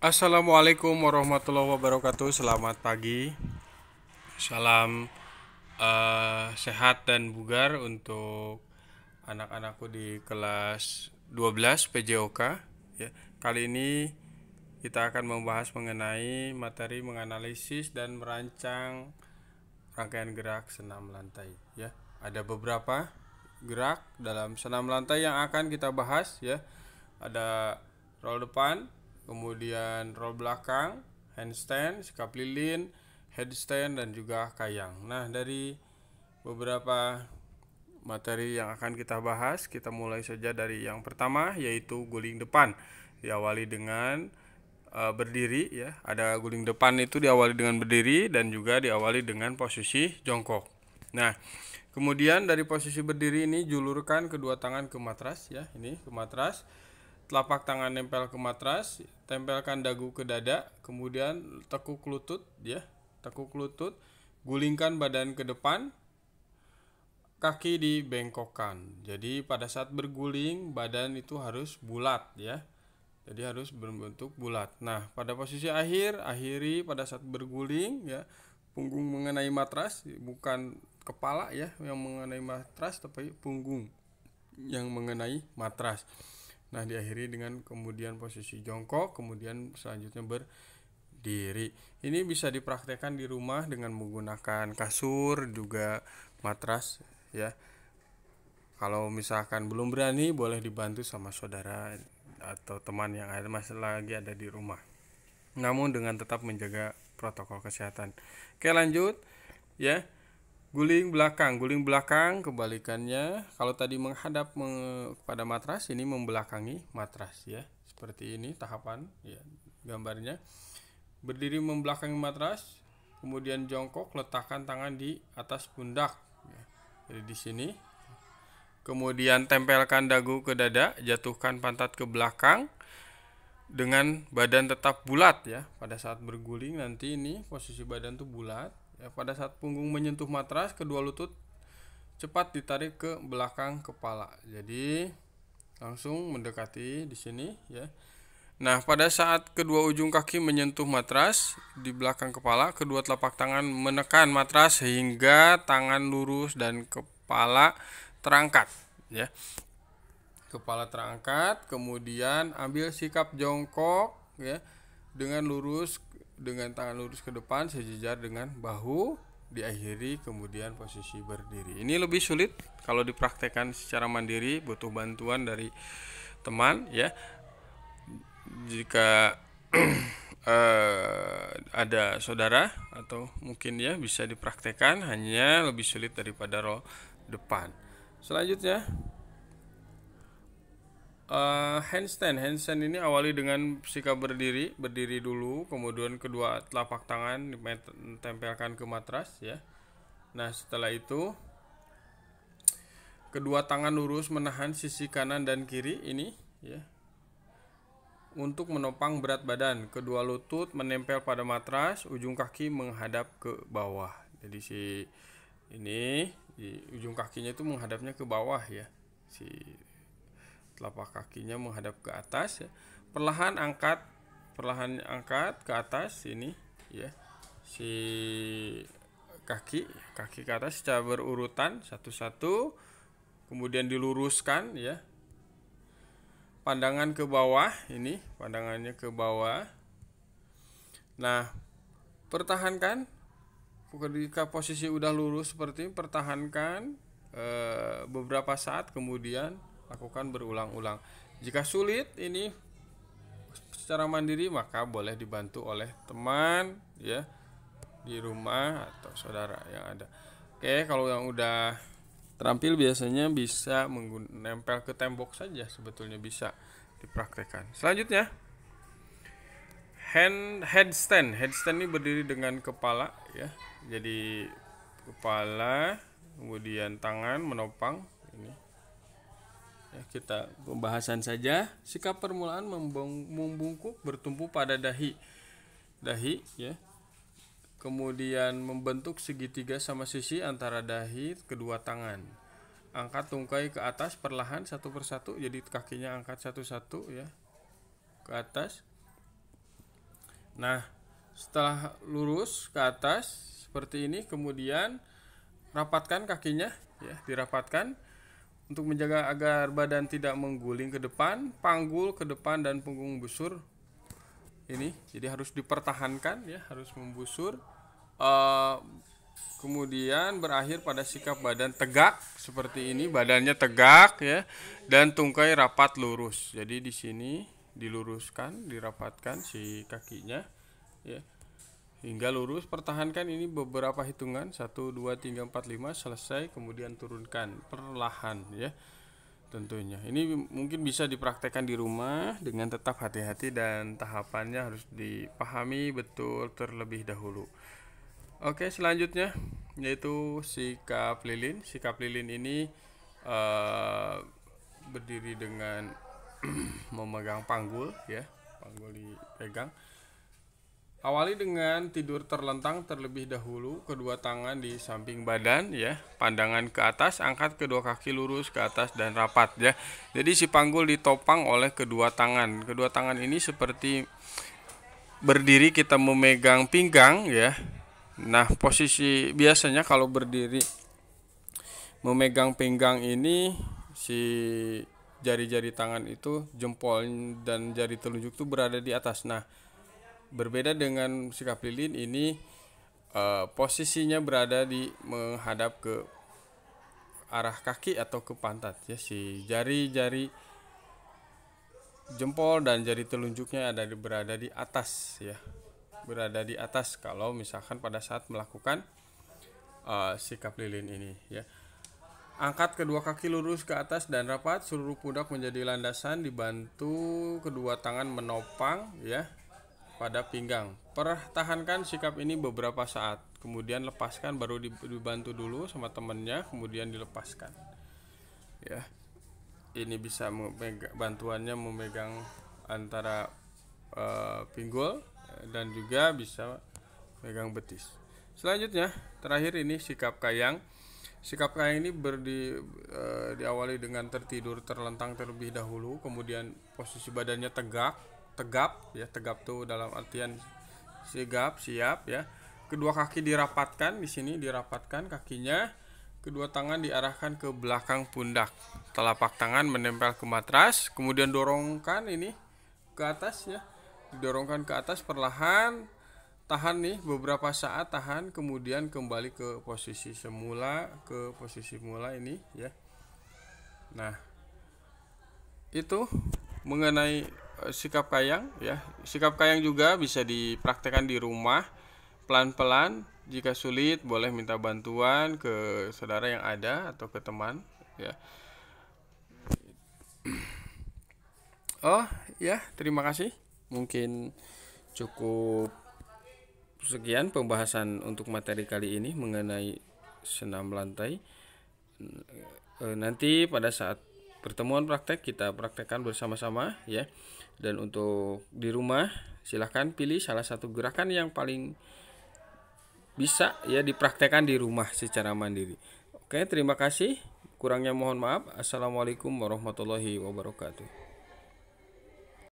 Assalamualaikum warahmatullahi wabarakatuh. Selamat pagi. Salam sehat dan bugar untuk anak-anakku di kelas 12 PJOK. Ya, kali ini kita akan membahas mengenai materi menganalisis dan merancang rangkaian gerak senam lantai. Ya, ada beberapa gerak dalam senam lantai yang akan kita bahas. Ya, ada roll depan, kemudian roll belakang, handstand, sikap lilin, headstand, dan juga kayang. Nah, dari beberapa materi yang akan kita bahas, kita mulai saja dari yang pertama, yaitu guling depan. Diawali dengan berdiri, ya. Ada guling depan itu diawali dengan berdiri dan juga diawali dengan posisi jongkok. Nah, kemudian dari posisi berdiri ini julurkan kedua tangan ke matras, ya. Ini ke matras. Telapak tangan nempel ke matras, tempelkan dagu ke dada, kemudian tekuk lutut, ya. Tekuk lutut, gulingkan badan ke depan, kaki dibengkokkan. Jadi pada saat berguling badan itu harus bulat, ya. Jadi harus berbentuk bulat. Nah, pada posisi akhiri pada saat berguling, ya, punggung mengenai matras, bukan kepala, ya, yang mengenai matras, tapi punggung yang mengenai matras. Nah, diakhiri dengan kemudian posisi jongkok, kemudian selanjutnya berdiri. Ini bisa dipraktekkan di rumah dengan menggunakan kasur, juga matras, ya. Kalau misalkan belum berani, boleh dibantu sama saudara atau teman yang masih lagi ada di rumah. Namun dengan tetap menjaga protokol kesehatan. Oke, lanjut, ya. Guling belakang kebalikannya. Kalau tadi menghadap pada matras, ini membelakangi matras, ya. Seperti ini tahapan, ya, gambarnya. Berdiri membelakangi matras, kemudian jongkok, letakkan tangan di atas pundak, ya. Jadi di sini. Kemudian tempelkan dagu ke dada, jatuhkan pantat ke belakang dengan badan tetap bulat, ya. Pada saat berguling nanti ini posisi badan tuh bulat. Ya, pada saat punggung menyentuh matras, kedua lutut cepat ditarik ke belakang kepala. Jadi langsung mendekati di sini, ya. Nah, pada saat kedua ujung kaki menyentuh matras di belakang kepala, kedua telapak tangan menekan matras sehingga tangan lurus dan kepala terangkat, ya. Kepala terangkat, kemudian ambil sikap jongkok, ya, dengan lurus, dengan tangan lurus ke depan sejajar dengan bahu, diakhiri kemudian posisi berdiri. Ini lebih sulit kalau dipraktekkan secara mandiri, butuh bantuan dari teman, ya. Jika ada saudara atau mungkin, ya, bisa dipraktekkan, hanya lebih sulit daripada roll depan. Selanjutnya, handstand ini awali dengan sikap berdiri dulu, kemudian kedua telapak tangan ditempelkan ke matras, ya. Nah, setelah itu kedua tangan lurus menahan sisi kanan dan kiri ini, ya, untuk menopang berat badan. Kedua lutut menempel pada matras, ujung kaki menghadap ke bawah. Jadi ini di ujung kakinya itu menghadapnya ke bawah, ya. Si telapak kakinya menghadap ke atas, ya. Perlahan angkat ke atas ini, ya. Si kaki ke atas secara berurutan satu-satu, kemudian diluruskan, ya. Pandangan ke bawah, ini pandangannya ke bawah. Nah, pertahankan ketika posisi udah lurus seperti ini, pertahankan beberapa saat, kemudian lakukan berulang-ulang. Jika sulit ini secara mandiri, maka boleh dibantu oleh teman, ya, di rumah atau saudara yang ada. Oke, kalau yang udah terampil biasanya bisa menempel ke tembok saja, sebetulnya bisa dipraktekkan. Selanjutnya, headstand ini berdiri dengan kepala, ya. Jadi kepala, kemudian tangan menopang ini. Ya, kita pembahasan saja. Sikap permulaan membungkuk bertumpu pada dahi, ya. Kemudian membentuk segitiga sama sisi antara dahi kedua tangan. Angkat tungkai ke atas perlahan satu persatu, jadi kakinya angkat satu-satu, ya, ke atas. Nah, setelah lurus ke atas seperti ini, kemudian rapatkan kakinya, ya, dirapatkan untuk menjaga agar badan tidak mengguling ke depan, panggul ke depan dan punggung busur. Ini jadi harus dipertahankan, ya, harus membusur. Kemudian berakhir pada sikap badan tegak seperti ini, badannya tegak, ya, dan tungkai rapat lurus. Jadi di sini diluruskan, dirapatkan si kakinya, ya, hingga lurus. Pertahankan ini beberapa hitungan, 1 2 3 4 5, selesai, kemudian turunkan perlahan, ya, tentunya. Ini mungkin bisa dipraktekkan di rumah dengan tetap hati-hati dan tahapannya harus dipahami betul terlebih dahulu. Oke, selanjutnya yaitu sikap lilin. Sikap lilin ini berdiri dengan memegang panggul, ya, panggul dipegang. Awali dengan tidur terlentang terlebih dahulu, kedua tangan di samping badan, ya, pandangan ke atas, angkat kedua kaki lurus ke atas dan rapat, ya. Jadi si panggul ditopang oleh kedua tangan. Kedua tangan ini seperti berdiri kita memegang pinggang, ya. Nah, posisi biasanya kalau berdiri memegang pinggang ini, si jari-jari tangan itu, jempol dan jari telunjuk itu berada di atas. Nah, berbeda dengan sikap lilin ini, posisinya berada di menghadap ke arah kaki atau ke pantat, ya. Si jari-jari jempol dan jari telunjuknya berada di atas, ya, berada di atas kalau misalkan pada saat melakukan sikap lilin ini, ya. Angkat kedua kaki lurus ke atas dan rapat, seluruh pundak menjadi landasan, dibantu kedua tangan menopang, ya, pada pinggang. Pertahankan sikap ini beberapa saat, kemudian lepaskan, baru dibantu dulu sama temennya, kemudian dilepaskan, ya. Ini bisa bantuannya memegang antara pinggul dan juga bisa megang betis. Selanjutnya, terakhir ini sikap kayang. Sikap kayang ini diawali dengan tertidur terlentang terlebih dahulu, kemudian posisi badannya tegap, ya, tegap tuh dalam artian sigap, siap, ya. Kedua kaki dirapatkan, di sini dirapatkan kakinya, kedua tangan diarahkan ke belakang pundak, telapak tangan menempel ke matras, kemudian dorongkan ini ke atas, ya, didorongkan ke atas perlahan, tahan nih beberapa saat, tahan, kemudian kembali ke posisi semula, ke posisi mula ini, ya. Nah, itu mengenai sikap kayang, ya. Sikap kayang juga bisa dipraktekkan di rumah pelan-pelan. Jika sulit boleh minta bantuan ke saudara yang ada atau ke teman, ya. Oh, ya, terima kasih. Mungkin cukup sekian pembahasan untuk materi kali ini mengenai senam lantai. Nanti pada saat pertemuan praktek kita praktekkan bersama-sama, ya. Dan untuk di rumah silahkan pilih salah satu gerakan yang paling bisa, ya, dipraktekkan di rumah secara mandiri. Oke, terima kasih. Kurangnya mohon maaf. Assalamualaikum warahmatullahi wabarakatuh.